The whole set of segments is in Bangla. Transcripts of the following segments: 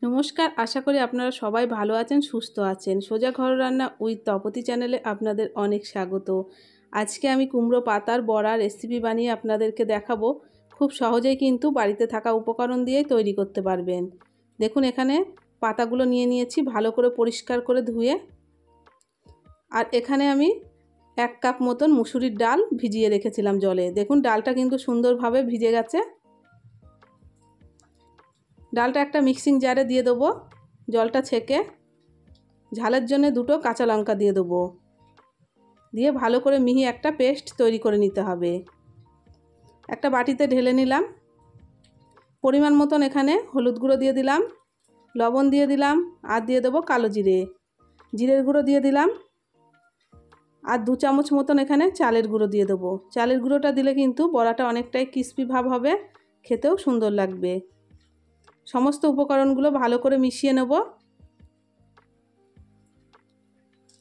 নমস্কার, আশা করি আপনারা সবাই ভালো আছেন, সুস্থ আছেন। সোজা ঘর রান্না উইথ তপতি চ্যানেলে আপনাদের অনেক স্বাগত। আজকে আমি কুমড়ো পাতার বড়া রেসিপি বানিয়ে আপনাদেরকে দেখাবো। খুব সহজেই কিন্তু বাড়িতে থাকা উপকরণ দিয়েই তৈরি করতে পারবেন। দেখুন, এখানে পাতাগুলো নিয়ে নিয়েছি ভালো করে পরিষ্কার করে ধুয়ে। আর এখানে আমি 1 কাপ মতন মুসুরির ডাল ভিজিয়ে রেখেছিলাম জলে। দেখুন, ডালটা কিন্তু সুন্দরভাবে ভিজে গেছে। ডালটা একটা মিক্সিং জারে দিয়ে দেবো, জলটা ছেঁকে। ঝালের জন্য 2টো কাঁচা লঙ্কা দিয়ে দেবো, দিয়ে ভালো করে মিহি একটা পেস্ট তৈরি করে নিতে হবে। একটা বাটিতে ঢেলে নিলাম। পরিমাণ মতন এখানে হলুদ গুঁড়ো দিয়ে দিলাম, লবণ দিয়ে দিলাম, আর দিয়ে দেবো কালো জিরে, জিরের গুঁড়ো দিয়ে দিলাম, আর 2 চামচ মতন এখানে চালের গুঁড়ো দিয়ে দেবো। চালের গুঁড়োটা দিলে কিন্তু বড়াটা অনেকটাই ক্রিস্পি ভাব হবে, খেতেও সুন্দর লাগবে। সমস্ত উপকরণগুলো ভালো করে মিশিয়ে নেব।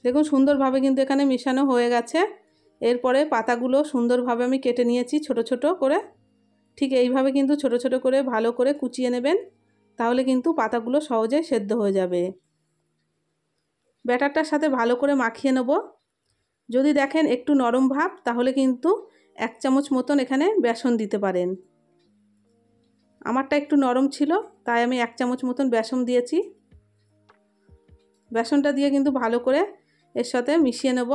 দেখুন, সুন্দরভাবে কিন্তু এখানে মেশানো হয়ে গেছে। এরপরে পাতাগুলো সুন্দরভাবে আমি কেটে নিয়েছি ছোট ছোট করে। ঠিক এইভাবে কিন্তু ছোট ছোট করে ভালো করে কুচিয়ে নেবেন, তাহলে কিন্তু পাতাগুলো সহজেই সেদ্ধ হয়ে যাবে। ব্যাটারটার সাথে ভালো করে মাখিয়ে নেব। যদি দেখেন একটু নরম ভাব, তাহলে কিন্তু 1 চামচ মতন এখানে বেসন দিতে পারেন। আমারটা একটু নরম ছিল, তাই আমি 1 চামচ মতন বেসন দিয়েছি। বেসনটা দিয়ে কিন্তু ভালো করে এর সাথে মিশিয়ে নেব।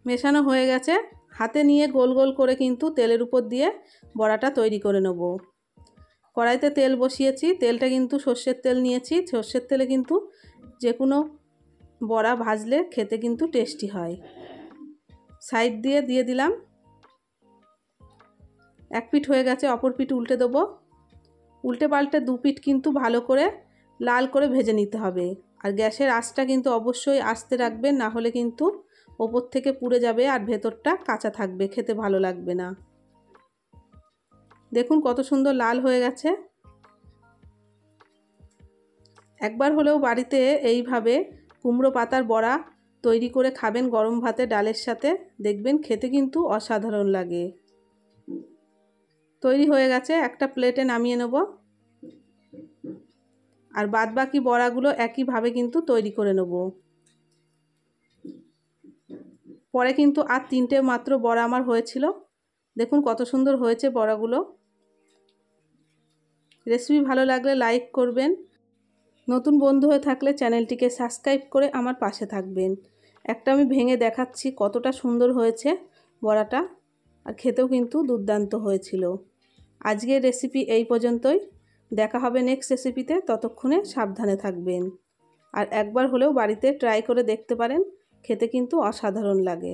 মেশানো হয়ে গেছে। হাতে নিয়ে গোল গোল করে কিন্তু তেলের উপর দিয়ে বড়াটা তৈরি করে নেব। কড়াইতে তেল বসিয়েছি, তেলটা কিন্তু সর্ষের তেল নিয়েছি। সর্ষের তেলে কিন্তু যে কোনো বড়া ভাজলে খেতে কিন্তু টেস্টি হয়। সাইড দিয়ে দিয়ে দিলাম। এক পিঠ হয়ে গেছে, অপর পিঠ উল্টে দেবো। উল্টে পাল্টে 2 পিঠ কিন্তু ভালো করে লাল করে ভেজে নিতে হবে। আর গ্যাসের আঁচটা কিন্তু অবশ্যই আস্তে রাখবেন, না হলে কিন্তু ওপর থেকে পুড়ে যাবে আর ভেতরটা কাঁচা থাকবে, খেতে ভালো লাগবে না। দেখুন কত সুন্দর লাল হয়ে গেছে। একবার হলেও বাড়িতে এইভাবে কুমড়ো পাতার বড়া তৈরি করে খাবেন গরম ভাতে ডালের সাথে, দেখবেন খেতে কিন্তু অসাধারণ লাগে। তৈরি হয়ে গেছে, একটা প্লেটে নামিয়ে নেব। আর বাদবাকি বড়াগুলো একইভাবে কিন্তু তৈরি করে নেব। পরে কিন্তু আর 3টে মাত্র বড়া আমার হয়েছিল। দেখুন কত সুন্দর হয়েছে বড়াগুলো। রেসিপি ভালো লাগলে লাইক করবেন, নতুন বন্ধু হয়ে থাকলে চ্যানেলটিকে সাবস্ক্রাইব করে আমার পাশে থাকবেন। একটা আমি ভেঙে দেখাচ্ছি কতটা সুন্দর হয়েছে বড়াটা, আর খেতেও কিন্তু দুর্দান্ত হয়েছিল। আজকের রেসিপি এই পর্যন্তই। দেখা হবে নেক্সট রেসিপিতে, ততক্ষণে সাবধানে থাকবেন। আর একবার হলেও বাড়িতে ট্রাই করে দেখতে পারেন, খেতে কিন্তু অসাধারণ লাগে।